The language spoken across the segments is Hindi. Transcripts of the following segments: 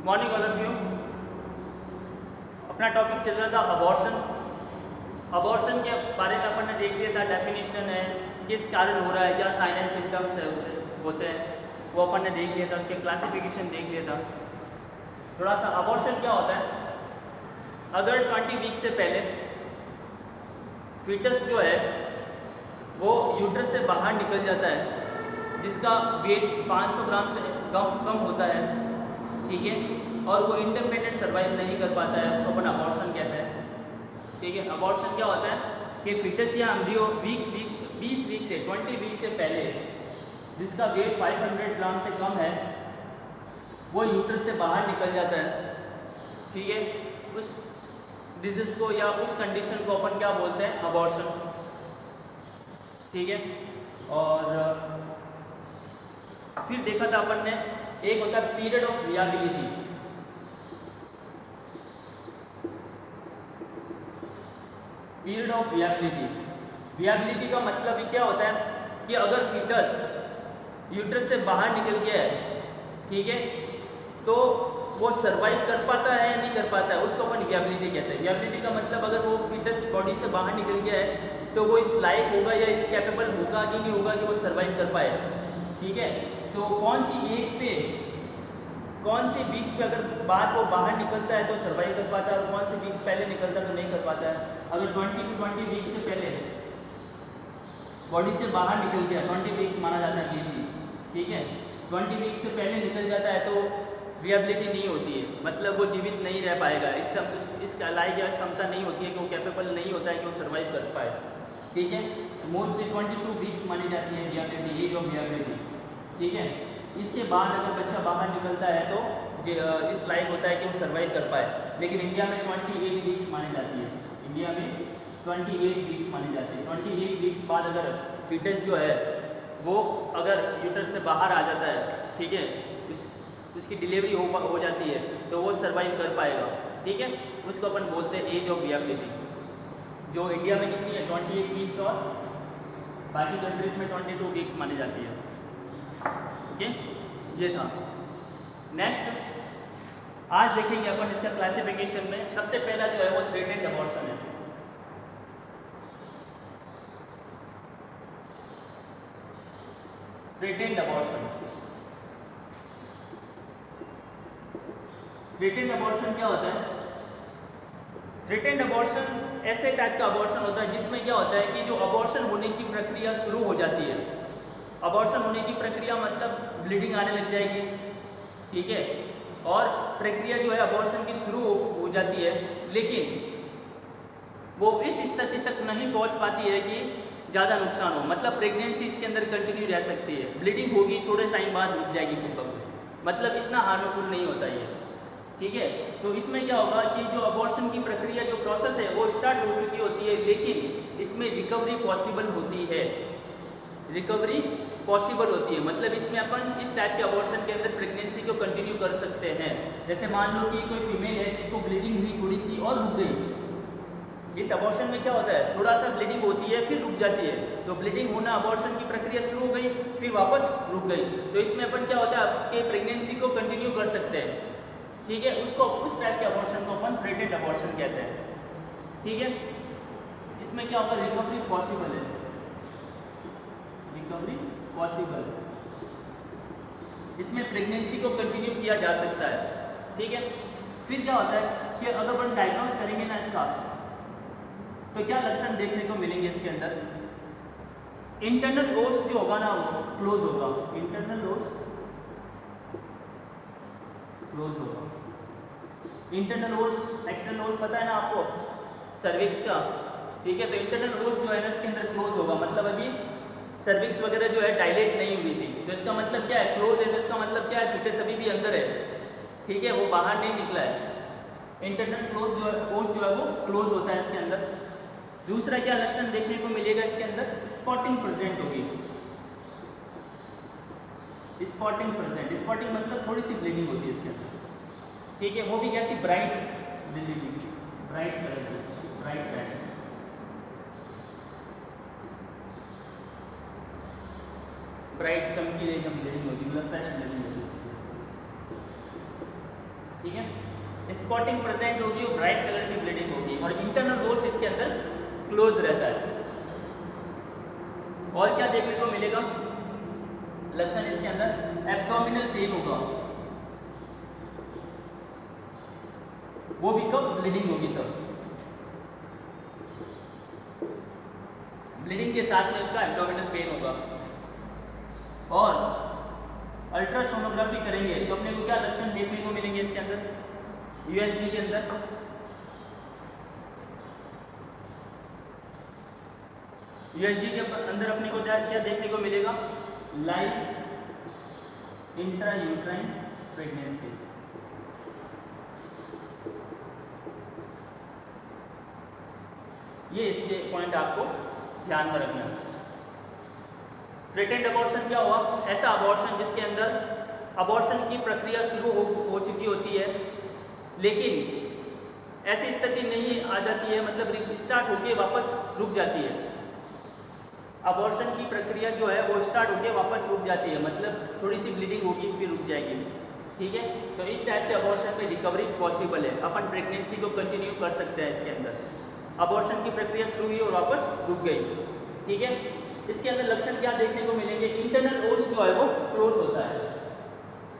Morning all of you. अपना टॉपिक चल रहा था अबॉर्शन। अबॉर्शन के बारे में अपन ने देख लिया था, डेफिनेशन है, किस कारण हो रहा है, क्या साइन एंड सिम्टम्स होते हैं, वो अपन ने देख लिया था। उसके क्लासिफिकेशन देख लिया था। थोड़ा सा अबॉर्शन क्या होता है, अगर 20 वीक से पहले फीटस जो है वो यूट्रस से बाहर निकल जाता है, जिसका वेट 500 ग्राम से कम होता है, ठीक है, और वो इंडिपेंडेंट सर्वाइव नहीं कर पाता है, उसको अपन अबॉर्शन कहते हैं, ठीक है। अबॉर्शन क्या होता है कि फीटस या एम्ब्रियो 20 वीक से 20 वीक से पहले जिसका वेट 500 ग्राम से कम है वो यूट्रस से बाहर निकल जाता है, ठीक है। उस डिजीज को या उस कंडीशन को अपन क्या बोलते हैं, अबॉर्शन, ठीक है। और फिर देखा था अपन ने, एक होता है period of viability. Period of viability का मतलब ही क्या होता है कि अगर फीटस यूट्रस से बाहर निकल गया है, ठीक है, तो वो सर्वाइव कर पाता है या नहीं कर पाता है, उसको अपन वियाबिलिटी कहते हैं। वियाबिलिटी का मतलब अगर वो फीटस बॉडी से बाहर निकल गया है तो वो इस लायक होगा या इस कैपेबल होगा कि नहीं होगा कि वो सर्वाइव कर पाए, ठीक है। तो कौन सी वीक्स पे अगर वो बाहर निकलता है तो सर्वाइव कर पाता है, और कौन सी वीक्स पहले निकलता है तो नहीं कर पाता है। अगर 20 वीक से पहले बॉडी से बाहर निकल गया, 20 वीक्स माना जाता है मेनली, ठीक है, 20 वीक से पहले निकल जाता है तो वियाबिलिटी नहीं होती है, मतलब वो जीवित नहीं रह पाएगा, इस लायक या क्षमता नहीं होती है कि वो कैपेबल नहीं होता है कि वो सर्वाइव कर पाए, ठीक है। मोस्टली 22 वीक्स मानी जाती है वियाबिलिटी, एज ऑफ वियाबिलिटी, ठीक है। इसके बाद अगर बच्चा बाहर निकलता है तो इस लायक होता है कि वो सर्वाइव कर पाए। लेकिन इंडिया में 28 वीक्स मानी जाती है, इंडिया में 28 वीक्स मानी जाती है। 28 वीक्स बाद अगर फीटस जो है वो अगर यूट्रस से बाहर आ जाता है, ठीक है, उसकी डिलीवरी हो जाती है तो वो सर्वाइव कर पाएगा, ठीक है। उसको अपन बोलते हैं एज ऑफ वियाबिलिटी, जो इंडिया में कितनी है, 28 वीक्स, और बाकी कंट्रीज में 22 वीक्स मानी जाती है, ओके। ये था। नेक्स्ट आज देखेंगे अपन इसका क्लासिफिकेशन में। सबसे पहला जो है वो थ्रेटेंड अबॉर्शन है। थ्रेटेंड अबॉर्शन, थ्रेटेंड अबॉर्शन क्या होता है? थ्रेटेंड अबॉर्शन ऐसे टाइप का अबॉर्शन होता है जिसमें क्या होता है कि जो अबॉर्शन होने की प्रक्रिया शुरू हो जाती है, अबॉर्शन होने की प्रक्रिया मतलब ब्लीडिंग आने लग जाएगी, ठीक है, और प्रक्रिया जो है अबॉर्शन की शुरू हो जाती है, लेकिन वो इस स्थिति तक नहीं पहुंच पाती है कि ज़्यादा नुकसान हो, मतलब प्रेगनेंसी इसके अंदर कंटिन्यू रह सकती है, ब्लीडिंग होगी थोड़े टाइम बाद रुक जाएगी खुद, मतलब इतना हार्मफुल नहीं होता ये, ठीक है। तो इसमें क्या होगा कि जो अबॉर्शन की प्रक्रिया जो प्रोसेस है वो स्टार्ट हो चुकी होती है, लेकिन इसमें रिकवरी पॉसिबल होती है, रिकवरी पॉसिबल होती है, मतलब इसमें अपन इस टाइप के अबॉर्शन के अंदर प्रेगनेंसी को कंटिन्यू कर सकते हैं। जैसे मान लो कि कोई फीमेल है जिसको ब्लीडिंग हुई थोड़ी सी और रुक गई, इस अबॉर्शन में क्या होता है, थोड़ा सा ब्लीडिंग होती है फिर रुक जाती है, तो ब्लीडिंग होना अबॉर्शन की प्रक्रिया शुरू हो गई फिर वापस रुक गई, तो इसमें अपन क्या होता है आपके प्रेगनेंसी को कंटिन्यू कर सकते हैं, ठीक है। उसको उस टाइप के अबॉर्शन को अपन थ्रेटेंड अबॉर्शन कहते हैं, ठीक है। इसमें क्या होगा, रिकवरी पॉसिबल है, रिकवरी पॉसिबल, इसमें प्रेगनेंसी को कंटिन्यू किया जा सकता है, ठीक है। फिर क्या होता है कि अगर अपन डायग्नोस करेंगे ना इसका, तो क्या लक्षण देखने को मिलेंगे इसके अंदर, इंटरनल ओस जो होगा ना उसको क्लोज होगा, इंटरनल ओस क्लोज होगा, इंटरनल ओस, एक्सटर्नल ओस पता है ना आपको, सर्विक्स का, ठीक है, तो इंटरनल ओस जो है ना इसके अंदर क्लोज होगा, मतलब अभी सर्विक्स वगैरह जो है डायलेट नहीं हुई थी, तो इसका मतलब क्या है, क्लोज है, तो इसका मतलब क्या है, फीटस अभी भी अंदर है, ठीक है, वो बाहर नहीं निकला है, इंटरनल क्लोज जो है ओस जो है वो क्लोज होता है इसके अंदर। दूसरा क्या लक्षण देखने को मिलेगा इसके अंदर, स्पॉटिंग प्रेजेंट होगी, स्पॉटिंग प्रेजेंट, स्पॉटिंग मतलब थोड़ी सी ब्लीडिंग होती है इसके अंदर, ठीक है, वो भी कैसी, bright bleeding, bright colour, bright red, bright चमकीली एकदम ब्लीडिंग होती है, मतलब फ्रेश ब्लीडिंग होती है। ठीक है, स्पॉटिंग प्रेजेंट होगी और ब्राइट कलर की ब्लीडिंग होगी और इंटरनल ओस इसके अंदर क्लोज रहता है। और क्या देखने को मिलेगा लक्षण इसके अंदर, एब्डोमिनल पेन होगा, वो भी कब, ब्लीडिंग होगी तब, ब्लीडिंग के साथ में उसका एब्डोमिनल पेन होगा। और अल्ट्रासोनोग्राफी करेंगे तो अपने को क्या लक्षण देखने को मिलेंगे इसके अंदर, यूएसजी के अंदर, यूएसजी के अंदर अपने को क्या देखने को मिलेगा, लाइव इंट्रायूट्राइन प्रेगनेंसी। ये इसके पॉइंट आपको ध्यान में रखना है। थ्रेटेंड अबॉर्शन क्या हुआ, ऐसा अबॉर्शन जिसके अंदर अबॉर्शन की प्रक्रिया शुरू हो चुकी होती है लेकिन ऐसी स्थिति नहीं आ जाती है, मतलब स्टार्ट होके वापस रुक जाती है। अबॉर्शन की प्रक्रिया जो है वो स्टार्ट होके वापस रुक जाती है, मतलब थोड़ी सी ब्लीडिंग होगी फिर रुक जाएगी। ठीक है, तो इस टाइप के अबॉर्शन में रिकवरी पॉसिबल है, अपन प्रेगनेंसी को कंटिन्यू कर सकते हैं। इसके अंदर अबॉर्शन की प्रक्रिया शुरू हुई और वापस रुक गई। ठीक है, इसके अंदर लक्षण क्या देखने को मिलेंगे, इंटरनल ओस जो है वो क्लोज होता है।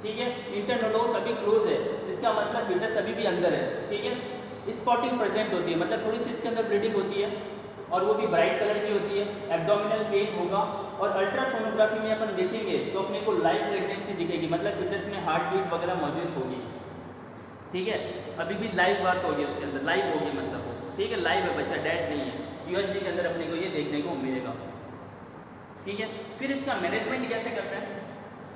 ठीक है, इंटरनल ओस अभी क्लोज है, इसका मतलब फीटस अभी भी अंदर है। ठीक है, स्पॉटिंग प्रेजेंट होती है, मतलब थोड़ी सी इसके अंदर ब्लीडिंग होती है और वो भी ब्राइट कलर की होती है, एब्डोमिनल पेन होगा और अल्ट्रासोनोग्राफी में अपन देखेंगे तो अपने को लाइव प्रेगनेंसी दिखेगी, मतलब फीटस में हार्ट बीट वगैरह मौजूद होगी। ठीक है, अभी भी लाइव बात होगी उसके अंदर, लाइव होगी मतलब वो, ठीक है, लाइव है, बच्चा डेड नहीं है। यूएसजी के अंदर अपने को ये देखने को मिलेगा। ठीक है, फिर इसका मैनेजमेंट कैसे करते हैं,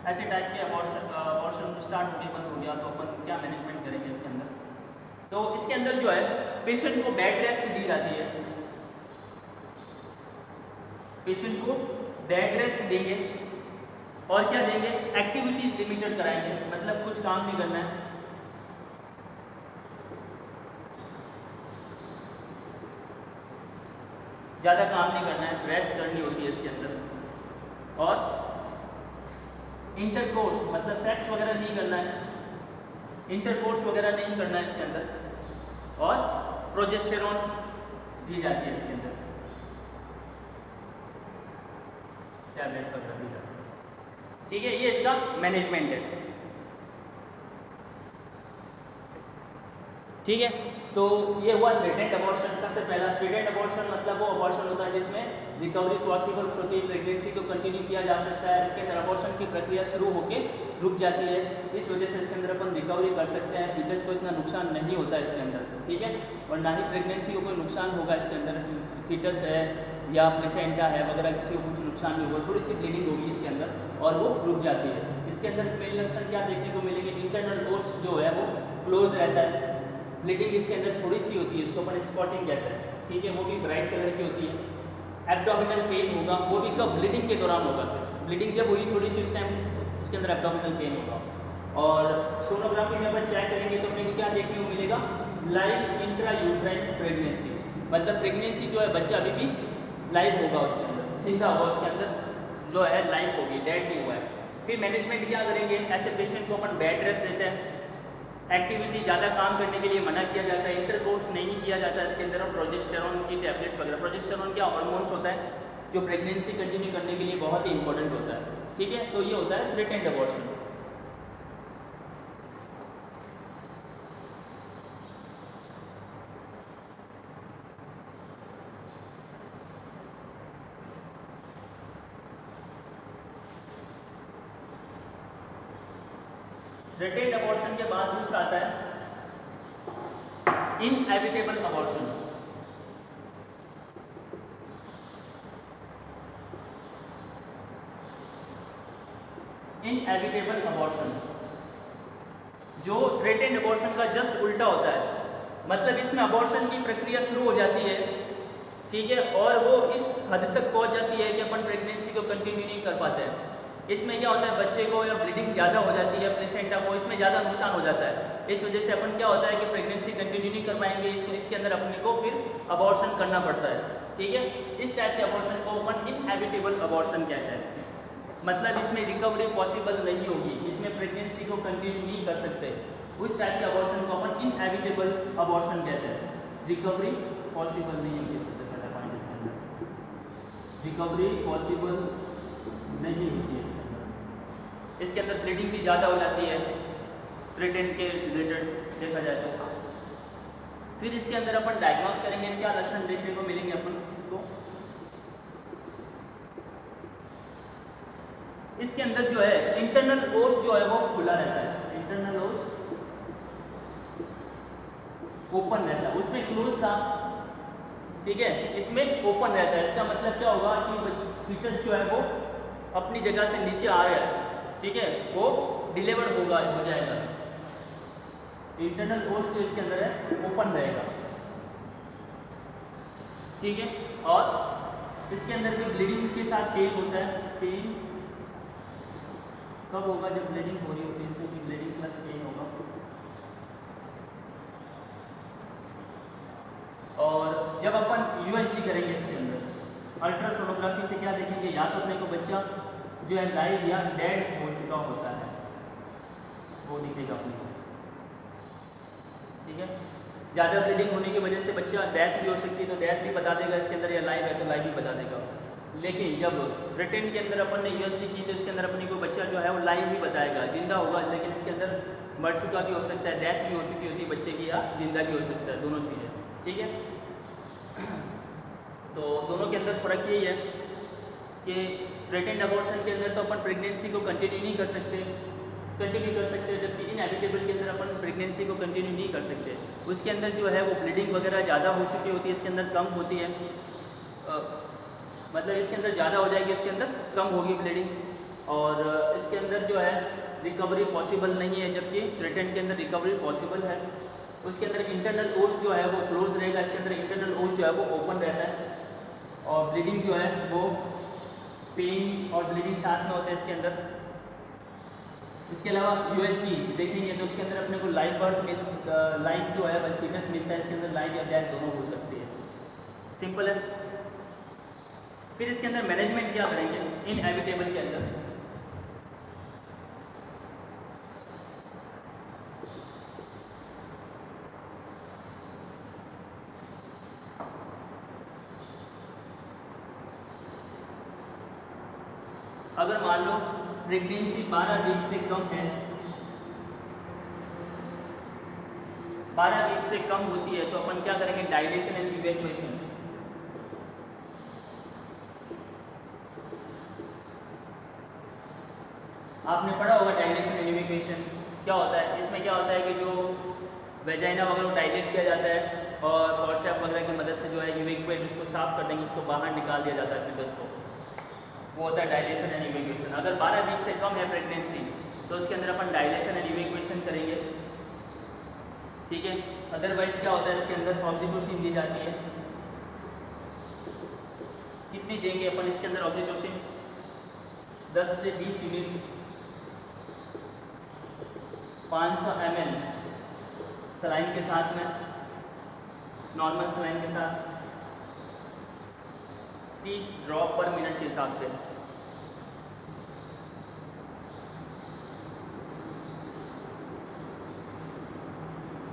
ऐसे टाइप के अबॉर्शन स्टार्ट होने बंद हो गया तो अपन क्या मैनेजमेंट करेंगे इसके अंदर। तो इसके अंदर जो है पेशेंट को बेड रेस्ट दी जाती है, पेशेंट को बेड रेस्ट देंगे और क्या देंगे, एक्टिविटीज लिमिटेड कराएंगे, मतलब कुछ काम नहीं करना है, ज़्यादा काम नहीं करना है, रेस्ट करनी होती है इसके अंदर। और इंटरकोर्स मतलब सेक्स वगैरह नहीं करना है, इंटरकोर्स वगैरह नहीं करना है इसके अंदर। और प्रोजेस्टेरॉन दी जाती है इसके अंदर, टैबलेट्स वगैरह दी जाती है। ठीक है, ये इसका मैनेजमेंट है। ठीक है, तो ये हुआ थ्रेटेंड अबॉर्शन। सबसे पहला थ्रेटेंड अबॉर्शन मतलब वो अबॉर्शन होता है जिसमें रिकवरी पॉसिबल होती है, प्रेगनेंसी को कंटिन्यू किया जा सकता है। इसके अंदर अबॉर्शन की प्रक्रिया शुरू होकर रुक जाती है, इस वजह से इसके अंदर अपन रिकवरी कर सकते हैं, फीटस को इतना नुकसान नहीं होता है इसके अंदर। ठीक है, और ना ही प्रेगनेंसी को कोई नुकसान होगा इसके अंदर, फीटस है या प्लेसेंटा है वगैरह किसी को कुछ नुकसान नहीं होगा, थोड़ी सी ब्लीडिंग होगी इसके अंदर और वो रुक जाती है। इसके अंदर मेन लक्षण क्या देखने को मिलेंगे, इंटरनल ओस जो है वो क्लोज रहता है, ब्लीडिंग इसके अंदर थोड़ी सी होती है, इसको अपन स्पॉटिंग कहते हैं। ठीक है, वो भी ब्राइट कलर की होती है। एब्डोमिनल पेन होगा, वो भी कब, ब्लीडिंग के दौरान होगा, सिर्फ ब्लीडिंग जब हुई थोड़ी सी उस टाइम इसके अंदर एब्डोमिनल पेन होगा। और सोनोग्राफी में अपन चेक करेंगे तो अपने को क्या देखने को मिलेगा, लाइव इंट्रायूट्राइन प्रेगनेंसी, मतलब प्रेगनेंसी जो है बच्चा अभी भी लाइव होगा उसके अंदर, जिंदा होगा उसके अंदर, जो है लाइव होगी, डेड नहीं हुआ है। फिर मैनेजमेंट क्या करेंगे, ऐसे पेशेंट को अपन बेड रेस्ट देते हैं, एक्टिविटी ज़्यादा काम करने के लिए मना किया जाता है, इंटरकोर्स नहीं किया जाता है इसके अंदर, और प्रोजेस्टेरॉन की टैबलेट्स वगैरह। प्रोजेस्टेरॉन क्या हार्मोन्स होता है जो प्रेगनेंसी कंटिन्यू करने के लिए बहुत ही इंपॉर्टेंट होता है। ठीक है, तो ये होता है थ्रेटेंड अबॉर्शन। थ्रेटेंड अबॉर्शन के बाद दूसरा आता है इनएविटेबल अबॉर्शन। इनएविटेबल अबॉर्शन जो थ्रेटेंड अबॉर्शन का जस्ट उल्टा होता है, मतलब इसमें अबॉर्शन की प्रक्रिया शुरू हो जाती है, ठीक है, और वो इस हद तक पहुंच जाती है कि अपन प्रेगनेंसी को कंटिन्यू नहीं कर पाते हैं। इसमें क्या होता है, बच्चे को या ब्लीडिंग ज़्यादा हो जाती है, प्लेसेंटा को, इसमें ज़्यादा नुकसान हो जाता है। इस वजह से अपन क्या होता है कि प्रेगनेंसी कंटिन्यू नहीं कर पाएंगे, इसके अंदर अपने को फिर अबॉर्शन करना पड़ता है। ठीक है, इस टाइप के अबॉर्शन को अपन इनएविटेबल अबॉर्शन कहते हैं, मतलब इसमें रिकवरी पॉसिबल नहीं होगी, इसमें प्रेगनेंसी को कंटिन्यू नहीं कर सकते। उस टाइप के अबॉर्शन को अपन इनएविटेबल अबॉर्शन कहते हैं। रिकवरी पॉसिबल नहीं होती है, सबसे पहला पॉइंट इसके अंदर, रिकवरी पॉसिबल नहीं होती है इसके अंदर। इसके अंदर ब्लीडिंग भी ज़्यादा हो जाती है थ्रेटेंड के रिलेटेड देखा जाए तो। फिर इसके अंदर अपन डायग्नोस करेंगे, क्या लक्षण देखने को मिलेंगे अपन को। इसके अंदर जो है इंटरनल ओस जो है वो खुला रहता है, इंटरनल ओस ओपन रहता है, उसमें क्लोज था, ठीक है, इसमें ओपन रहता है। इसका मतलब क्या होगा कि फीटस जो है वो अपनी जगह से नीचे आ रहा है, ठीक है, वो डिलीवर होगा, हो जाएगा। इंटरनल ओस जो इसके अंदर है ओपन रहेगा, ठीक है। और इसके अंदर भी ब्लीडिंग के साथ पेन होता है। पेन कब होगा? जब ब्लीडिंग हो रही होती है, इसमें भी ब्लीडिंग प्लस पेन होगा। और जब अपन यूएसजी करेंगे इसके अंदर अल्ट्रासोनोग्राफी से क्या देखेंगे, या तो अपने को बच्चा जो है लाइव या डेड हो चुका होता है, वो दिखेगा अपने को, ठीक है। ज़्यादा ब्लीडिंग होने की वजह से बच्चा डेथ भी हो सकती है, तो डेथ भी बता देगा इसके अंदर, या लाइव है तो लाइव भी बता देगा। लेकिन जब थ्रेटेंड के अंदर अपन ने यूएसजी की तो इसके अंदर अपने को बच्चा जो है वो लाइव ही बताएगा, जिंदा होगा, लेकिन इसके अंदर मर चुका भी हो सकता है, डेथ भी हो चुकी होती है बच्चे की, या जिंदा भी हो सकता है, दोनों चीज़ें, ठीक है। तो दोनों के अंदर फ़र्क यही है कि थ्रेटेंड अबॉर्शन के अंदर तो अपन प्रेगनेंसी को कंटिन्यू नहीं कर सकते, जबकि इनएविटेबल के अंदर अपन प्रेगनेंसी को कंटिन्यू नहीं कर सकते। उसके अंदर जो है वो ब्लीडिंग वगैरह ज़्यादा हो चुकी होती है, इसके अंदर कम होती है, मतलब इसके अंदर ज़्यादा हो जाएगी, इसके अंदर कम होगी ब्लीडिंग। और इसके अंदर जो है रिकवरी पॉसिबल नहीं है, जबकि थ्रेटेंड के अंदर रिकवरी पॉसिबल है। उसके अंदर इंटरनल ओस जो है वो क्लोज रहेगा, इसके अंदर इंटरनल ओस जो है वो ओपन रहता है, और ब्लीडिंग जो है वो पेन और ब्लीडिंग साथ में होता है इसके अंदर। इसके अलावा यूएसजी देखेंगे तो उसके अंदर अपने को लाइव बर्थ लाइव जो है फीटस मिलता है, इसके अंदर लाइव या डेथ दोनों हो सकती है, सिंपल है। फिर इसके अंदर मैनेजमेंट क्या करेंगे इनएविटेबल के अंदर। अगर मान लो प्रेगनेंसी 12 वीक से कम है, 12 वीक से कम होती है, तो अपन क्या करेंगे, डायलेशन एंड इवैक्यूएशन। आपने पढ़ा होगा डायलेशन एंड इवैक्यूएशन क्या होता है। इसमें क्या होता है कि जो वेजाइना वगैरह डायलेट किया जाता है, और फॉरशैप वगैरह की मदद से जो है इवैक्यूएट, उसको साफ कर देंगे, उसको बाहर निकाल दिया जाता है फीटस को, वो होता है डायलेशन एंड इवैक्यूएशन। अगर 12 वीक से कम है प्रेगनेंसी तो उसके अंदर अपन डायलेशन एंड इवैक्यूएशन करेंगे, ठीक है। अदरवाइज क्या होता है, इसके अंदर ऑक्सीटोसिन दी जाती है। कितनी देंगे अपन इसके अंदर ऑक्सीटोसिन? 10 से 20 यूनिट 500 ml सलाइन के साथ में, नॉर्मल सलाइन के साथ 30 ड्रॉप पर मिनट के हिसाब से।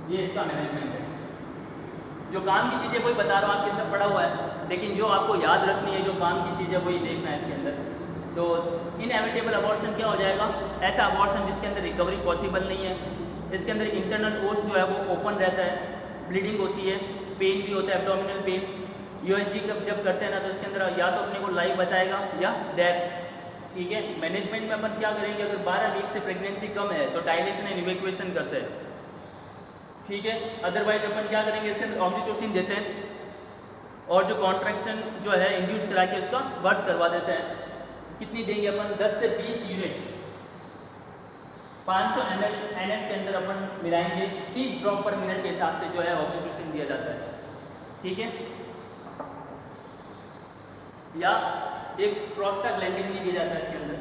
ये इसका मैनेजमेंट है। जो काम की चीज़ें वही बता रहा हूँ, आपके सब पढ़ा हुआ है, लेकिन जो आपको याद रखनी है, जो काम की चीज़ें वही देखना है इसके अंदर। तो इनएविटेबल अबॉर्शन क्या हो जाएगा, ऐसा अबॉर्शन जिसके अंदर रिकवरी पॉसिबल नहीं है। इसके अंदर इंटरनल ओस जो है वो ओपन रहता है, ब्लीडिंग होती है, पेन भी होता है, एब्डोमिनल पेन। यूएसजी जब करते हैं ना, तो इसके अंदर या तो अपने को लाइव बताएगा या डेथ, ठीक है। मैनेजमेंट में अपन क्या करेंगे, अगर 12 वीक से प्रेगनेंसी कम है तो डायलेशन एंड इवैक्यूएशन करते हैं, ठीक है। अदरवाइज अपन क्या करेंगे, इसके अंदर ऑक्सीटोसिन देते हैं, और जो कॉन्ट्रैक्शन जो है इंड्यूस करा के उसका बर्थ करवा देते हैं। कितनी देंगे अपन? 10 से 20 यूनिट 500 ml NS के अंदर अपन मिलाएंगे, 30 ड्रॉप पर मिनट के हिसाब से जो है ऑक्सीटोसिन दिया जाता है, ठीक है। या एक प्रोस्टाग्लैंडिन भी दिया जाता है इसके अंदर।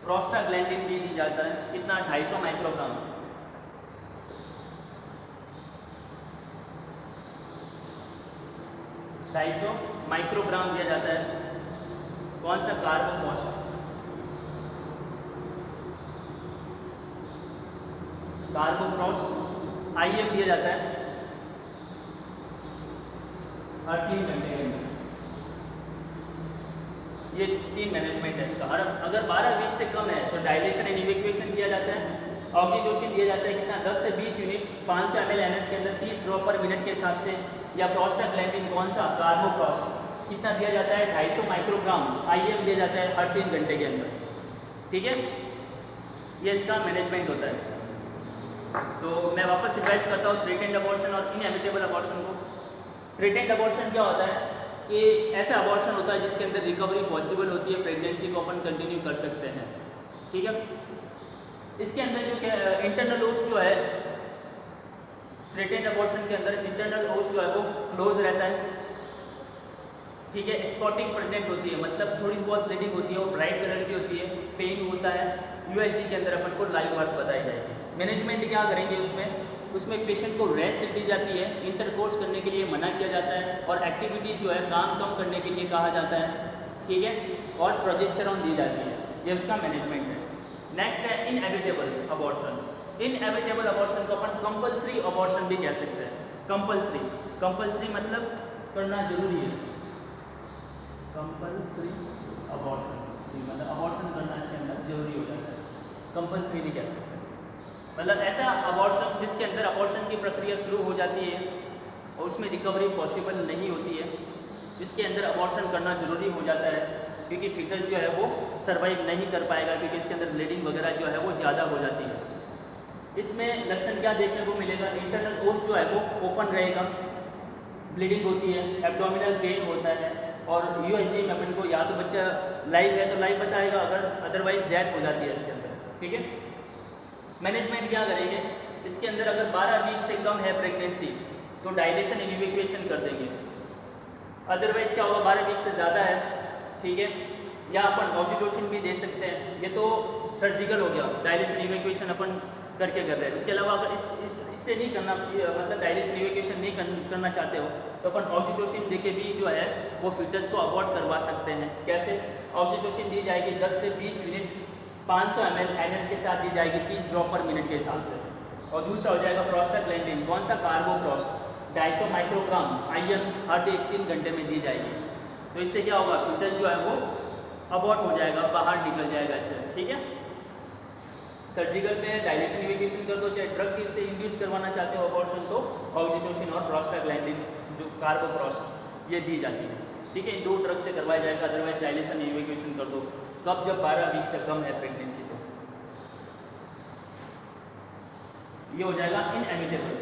प्रोस्टाग्लैंडिन भी दिया जाता है, कितना? 250 माइक्रोग्राम। माइक्रोग्राम दिया जाता है कौन सा कार्बोक्रॉस, कार्बोक्रॉस आईएम दिया जाता है हर 3 घंटे के अंदर। ये 3 मैनेजमेंट है इसका। और अगर 12 वीक से कम है तो डायलेशन एंड इवैक्यूएशन दिया जाता है। ऑक्सीटोसिन दिया जाता है कितना, 10 से 20 यूनिट 500 ml NS के अंदर 30 ड्रॉप पर मिनट के हिसाब से। या प्रोस्टाग्लैंडिन कौन सा, कार्बोक्रॉस, कितना दिया जाता है, 250 माइक्रोग्राम आईएम दिया जाता है हर 3 घंटे के अंदर। ठीक है, ये इसका मैनेजमेंट होता है। तो मैं वापस रिवाइज करता हूँ थ्रेटेंड अबॉर्शन और इनएविटेबल अबॉर्शन को। थ्रेटेंड अबॉर्शन क्या होता है कि ऐसा अबॉर्शन होता है जिसके अंदर रिकवरी पॉसिबल होती है, प्रेगनेंसी को अपन कंटिन्यू कर सकते हैं। ठीक है, इसके अंदर जो इंटरनल ओस जो है, थ्रेटेंड अबॉर्शन के अंदर इंटरनल ओस जो है वो क्लोज रहता है। ठीक है, स्पॉटिंग प्रेजेंट होती है, मतलब थोड़ी बहुत ब्लीडिंग होती है, वो ब्राइट कलर की होती है, पेन होता है। यूएसजी के अंदर अपन को लाइव बर्थ बताई जाएगी। मैनेजमेंट क्या करेंगे उसमें पेशेंट को रेस्ट दी जाती है, इंटरकोर्स करने के लिए मना किया जाता है, और एक्टिविटीज़ जो है काम कम करने के लिए कहा जाता है। ठीक है, और प्रोजेस्टेरॉन दी जाती है। ये उसका मैनेजमेंट है। नेक्स्ट है इनएविटेबल अबॉर्शन। इनएविटेबल अबॉर्शन को अपन कंपल्सरी अबॉर्शन भी कह सकते हैं। कंपल्सरी मतलब करना जरूरी है। कंपल्सरी अबॉर्शन मतलब अबॉर्शन करना इसके अंदर जरूरी हो जाता है, कंपल्सरी भी कह सकते हैं। मतलब ऐसा अबॉर्शन जिसके अंदर अबॉर्शन की प्रक्रिया शुरू हो जाती है और उसमें रिकवरी पॉसिबल नहीं होती है, इसके अंदर अबॉर्शन करना जरूरी हो जाता है, क्योंकि फिटस जो है वो सर्वाइव नहीं कर पाएगा, क्योंकि इसके अंदर ब्लीडिंग वगैरह जो है वो ज़्यादा हो जाती है। इसमें लक्षण क्या देखने को मिलेगा, इंटरनल ओस जो है वो ओपन रहेगा, ब्लीडिंग होती है, एब्डोमिनल पेन होता है, और यूएसजी में अपन को या तो बच्चा लाइव है तो लाइव बताएगा, अगर अदरवाइज डेथ हो जाती है इसके अंदर। ठीक है, मैनेजमेंट क्या करेंगे, इसके अंदर अगर 12 वीक से कम है प्रेगनेंसी तो डायलेशन एंड इवैक्यूएशन कर देंगे। अदरवाइज क्या होगा, 12 वीक से ज़्यादा है, ठीक है, या अपन ऑक्सीटोसिन भी दे सकते हैं। ये तो सर्जिकल हो गया, डायलेशन इवैक्यूएशन अपन करके कर रहे हैं। उसके अलावा अगर इससे नहीं करना, मतलब डायलेशन इवैक्यूएशन नहीं करना चाहते हो तो अपन ऑक्सीटोसिन दे के भी जो है वो फिटस को अबॉर्ट करवा सकते हैं। कैसे, ऑक्सीटोसिन दी जाएगी 10 से 20 यूनिट 500 ml NS के साथ दी जाएगी 30 ड्रॉप पर मिनट के हिसाब से। और दूसरा हो जाएगा प्रोस्टाग्लैंडिन, कौन सा, कार्बोक्रॉस, 250 माइक्रोग्राम आईएम हर 3 घंटे में दी जाएगी। तो इससे क्या होगा, फिटस जो है वो अबॉर्ट हो जाएगा, बाहर निकल जाएगा इससे। ठीक है, सर्जिकल में डायलेशन इवैक्यूएशन कर दो, चाहे ड्रग से इंड्यूस करवाना चाहते हो अबॉर्शन तो ऑक्सीटोसिन और प्रोस्टाग्लैंडिन जो कार्बोक्रॉस ये दी जाती है। ठीक है, इन 2 ड्रग से करवाया जाएगा, अदरवाइज डायलेशन इवैक्यूएशन कर दो। कब, जब 12 वीक से कम है प्रेगनेंसी तो। ये हो जाएगा इनएविटेबल।